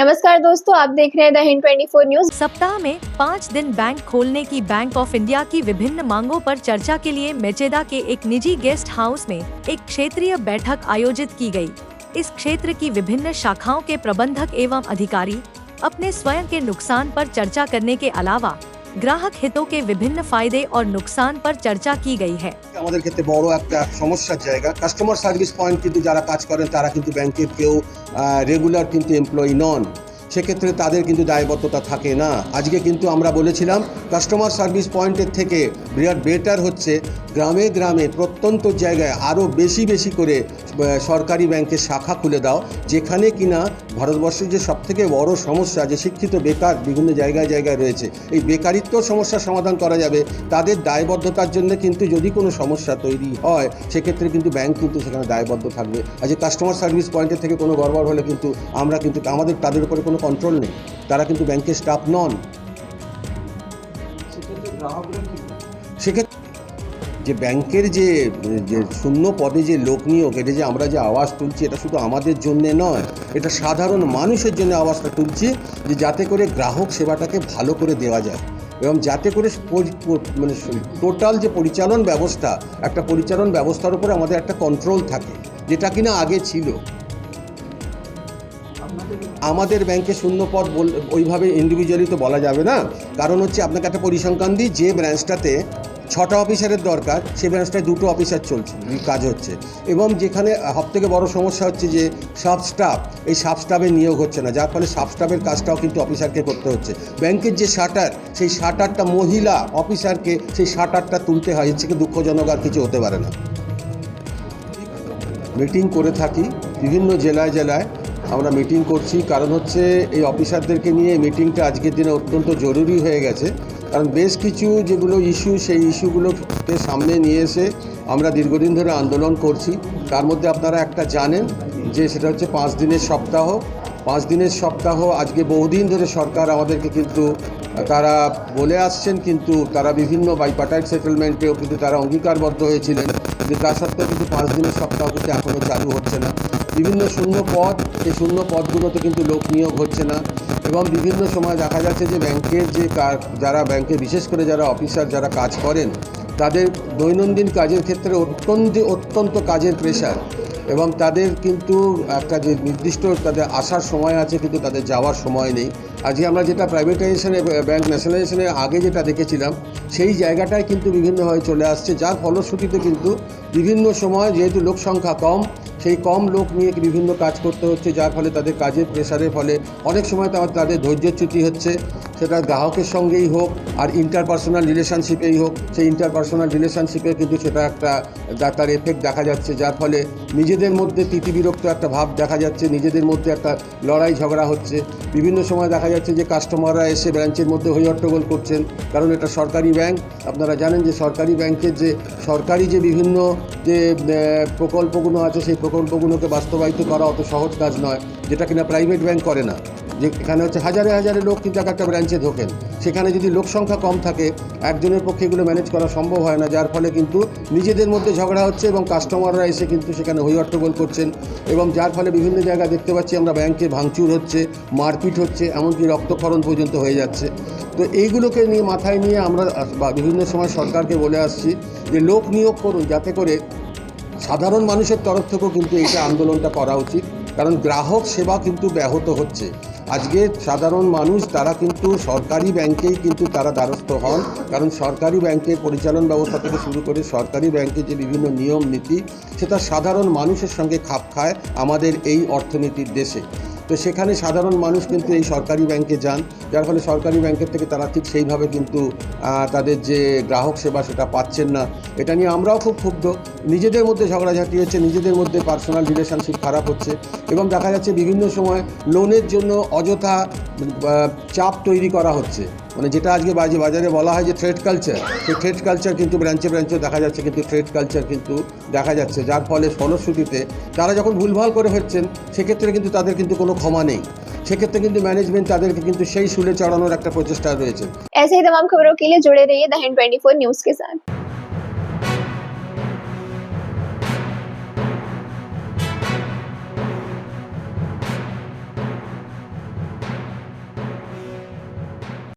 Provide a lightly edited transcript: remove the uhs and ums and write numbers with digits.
नमस्कार दोस्तों, आप देख रहे हैं द हिंद 24 न्यूज। सप्ताह में 5 दिन बैंक खोलने की बैंक ऑफ इंडिया की विभिन्न मांगों पर चर्चा के लिए मेचेदा के एक निजी गेस्ट हाउस में एक क्षेत्रीय बैठक आयोजित की गई। इस क्षेत्र की विभिन्न शाखाओं के प्रबंधक एवं अधिकारी अपने स्वयं के नुकसान पर चर्चा करने के अलावा ग्राहक हितों के विभिन्न फायदे और नुकसान पर चर्चा की गई है। আমাদের ক্ষেত্রে বড় একটা সমস্যার জায়গা কাস্টমার সার্ভিস পয়েন্ট, কিন্তু যারা কাজ করেন তারা কিন্তু ব্যাংকের কেউ রেগুলার কিন্তু এমপ্লয়ি নন, সেক্ষেত্রে তাদের কিন্তু দায়বদ্ধতা থাকে না। আজকে কিন্তু আমরা বলেছিলাম কাস্টমার সার্ভিস পয়েন্টের থেকে বিরাট বেটার হচ্ছে গ্রামে গ্রামে প্রত্যন্ত জায়গায় আরও বেশি বেশি করে সরকারি ব্যাংকের শাখা খুলে দাও, যেখানে কিনা ভারতবর্ষের যে সবথেকে বড় সমস্যা যে শিক্ষিত বেকার বিভিন্ন জায়গায় জায়গায় রয়েছে, এই বেকারিত্ব সমস্যার সমাধান করা যাবে। তাদের দায়বদ্ধতার জন্য কিন্তু যদি কোনো সমস্যা তৈরি হয় সেক্ষেত্রে কিন্তু ব্যাংক কিন্তু সেখানে দায়বদ্ধ থাকবে। আর যে কাস্টমার সার্ভিস পয়েন্টের থেকে কোনো গড়বড় হলে কিন্তু আমরা কিন্তু আমাদের তাদের উপরে কোনো কন্ট্রোল নেই, তারা কিন্তু ব্যাংকের স্টাফ নন। সেক্ষেত্রে যে ব্যাংকের যে শূন্য পদে যে লোক নিয়োগ, এটা যে আমরা যে আওয়াজ তুলছি এটা শুধু আমাদের জন্যে নয়, এটা সাধারণ মানুষের জন্য আওয়াজটা তুলছি, যে যাতে করে গ্রাহক সেবাটাকে ভালো করে দেওয়া যায় এবং যাতে করে মানে টোটাল যে পরিচালন ব্যবস্থা, একটা পরিচালন ব্যবস্থার উপরে আমাদের একটা কন্ট্রোল থাকে, যেটা কিনা আগে ছিল। আমাদের ব্যাংকে শূন্য পদ ওইভাবে ইন্ডিভিজুয়ালি তো বলা যাবে না, কারণ হচ্ছে আপনাকে একটা পরিসংখ্যান দিই, যে ব্রাঞ্চটাতে 6টা অফিসারের দরকার সেই ব্রাঞ্চটায় 2টো অফিসার চলছে, কাজ হচ্ছে। এবং যেখানে সবথেকে বড় সমস্যা হচ্ছে যে সাব স্টাফ, এই সাব স্টাফের নিয়োগ হচ্ছে না, যার ফলে সাব স্টাফের কাজটাও কিন্তু অফিসারকে করতে হচ্ছে। ব্যাংকের যে শাটার, সেই শাটারটা মহিলা অফিসারকে সেই শাটারটা তুলতে হয়, এর থেকে দুঃখজনক আর কিছু হতে পারে না। মিটিং করে থাকি বিভিন্ন জেলায় জেলায়, আমরা মিটিং করছি, কারণ হচ্ছে এই অফিসারদেরকে নিয়ে মিটিংটা আজকের দিনে অত্যন্ত জরুরি হয়ে গেছে। কারণ বেশ কিছু যেগুলো ইস্যু, সেই ইস্যুগুলোকে সামনে নিয়ে এসে আমরা দীর্ঘদিন ধরে আন্দোলন করছি। তার মধ্যে আপনারা একটা জানেন যে সেটা হচ্ছে 5 দিনের সপ্তাহ। 5 দিনের সপ্তাহ আজকে বহুদিন ধরে সরকার আমাদেরকে কিন্তু তারা বলে আসছেন, কিন্তু তারা বিভিন্ন বাইপার্টাইট সেটেলমেন্টেও কিন্তু তারা অঙ্গীকারবদ্ধ হয়েছিলেন, কিন্তু তা সত্ত্বেও কিন্তু 5 দিনের সপ্তাহ কিন্তু এখনও চালু হচ্ছে না। বিভিন্ন শূন্য পদ, সেই শূন্য পদগুলোতে কিন্তু লোক নিয়োগ হচ্ছে না। এবং বিভিন্ন সময় দেখা যাচ্ছে যে ব্যাংকের যে যারা ব্যাংকে বিশেষ করে যারা অফিসার যারা কাজ করেন, তাদের দৈনন্দিন কাজের ক্ষেত্রে অত্যন্ত কাজের প্রেশার, এবং তাদের কিন্তু একটা যে নির্দিষ্ট তাদের আসার সময় আছে, কিন্তু তাদের যাওয়ার সময় নেই। আজকে আমরা যেটা প্রাইভেটাইজেশনে ব্যাংক ন্যাশনালাইজেশনের আগে যেটা দেখেছিলাম, সেই জায়গাটায় কিন্তু বিভিন্নভাবে চলে আসছে, যার ফলশ্রুতিতে কিন্তু বিভিন্ন সময় যেহেতু লোক সংখ্যা কম, সেই কম লোক নিয়ে বিভিন্ন কাজ করতে হচ্ছে, যার ফলে তাদের কাজের প্রেশারের ফলে অনেক সময় তাদের ধৈর্যচ্যুতি হচ্ছে, সেটা গ্রাহকের সঙ্গেই হোক আর ইন্টারপার্সোনাল রিলেশনশিপেই হোক। সেই ইন্টারপার্সোনাল রিলেশনশিপে কিন্তু সেটা একটা তার এফেক্ট দেখা যাচ্ছে, যার ফলে নিজেদের মধ্যে তিতিবিরক্ত একটা ভাব দেখা যাচ্ছে, নিজেদের মধ্যে একটা লড়াই ঝগড়া হচ্ছে। বিভিন্ন সময় দেখা যাচ্ছে যে কাস্টমাররা এসে ব্রাঞ্চের মধ্যে হই হট্টগোল করছেন, কারণ এটা সরকারি ব্যাংক। আপনারা জানেন যে সরকারি ব্যাংকের যে সরকারি যে বিভিন্ন যে প্রকল্পগুলো আছে, সেই প্রকল্পগুলোকে বাস্তবায়িত করা অত সহজ কাজ নয়, যেটা কিনা প্রাইভেট ব্যাংক করে না। যে এখানে হচ্ছে হাজারে হাজারে লোক কিন্তু একটা ব্রাঞ্চে ঢোকেন, সেখানে যদি লোক সংখ্যা কম থাকে একজনের পক্ষে এগুলো ম্যানেজ করা সম্ভব হয় না, যার ফলে কিন্তু নিজেদের মধ্যে ঝগড়া হচ্ছে এবং কাস্টমাররা এসে কিন্তু সেখানে হই হট্টগোল করছেন, এবং যার ফলে বিভিন্ন জায়গায় দেখতে পাচ্ছি আমরা ব্যাংকে ভাঙচুর হচ্ছে, মারপিট হচ্ছে, এমনকি রক্তক্ষরণ পর্যন্ত হয়ে যাচ্ছে। তো এইগুলোকে নিয়ে মাথায় নিয়ে আমরা বিভিন্ন সময় সরকারকে বলে আসছি যে লোক নিয়োগ করুন, যাতে করে সাধারণ মানুষের তরফ থেকেও কিন্তু এইটা আন্দোলনটা করা উচিত, কারণ গ্রাহক সেবা কিন্তু ব্যাহত হচ্ছে। আজকে সাধারণ মানুষ তারা কিন্তু সরকারি ব্যাংকেই কিন্তু তারা দ্বারস্থ হন, কারণ সরকারি ব্যাংকের পরিচালন ব্যবস্থা থেকে শুরু করে সরকারি ব্যাংকের যে বিভিন্ন নিয়ম নীতি, সেটা সাধারণ মানুষের সঙ্গে খাপ খায় আমাদের এই অর্থনীতির দেশে। তো সেখানে সাধারণ মানুষ কিন্তু এই সরকারি ব্যাংকে যান, যার ফলে সরকারি ব্যাংকের থেকে তারা ঠিক সেইভাবে কিন্তু তাদের যে গ্রাহক সেবা সেটা পাচ্ছেন না। এটা নিয়ে আমরাও খুব ক্ষুব্ধ, নিজেদের মধ্যে ঝগড়াঝাটি হচ্ছে, নিজেদের মধ্যে পার্সোনাল রিলেশনশিপ খারাপ হচ্ছে, এবং দেখা যাচ্ছে বিভিন্ন সময় লোনের জন্য অযথা চাপ তৈরি করা হচ্ছে, মানে যেটা আজকে বাজারে বলা হয় যে থ্রেড কালচার, সেই থ্রেড কালচার কিন্তু ব্রাঞ্চে দেখা যাচ্ছে, কিন্তু থ্রেড কালচার কিন্তু দেখা যাচ্ছে, যার ফলশ্রুতিতে তারা যখন ভুলভাল করে হচ্ছেন সেক্ষেত্রে কিন্তু তাদের কিন্তু কোনো ক্ষমা নেই, সেক্ষেত্রে কিন্তু ম্যানেজমেন্ট তাদেরকে কিন্তু সেই শুলে চড়ানোর একটা প্রচেষ্টা রয়েছে। ऐसे ही तमाम खबरों के लिए जुड़े रहिए द हिंद 24 न्यूज के साथ।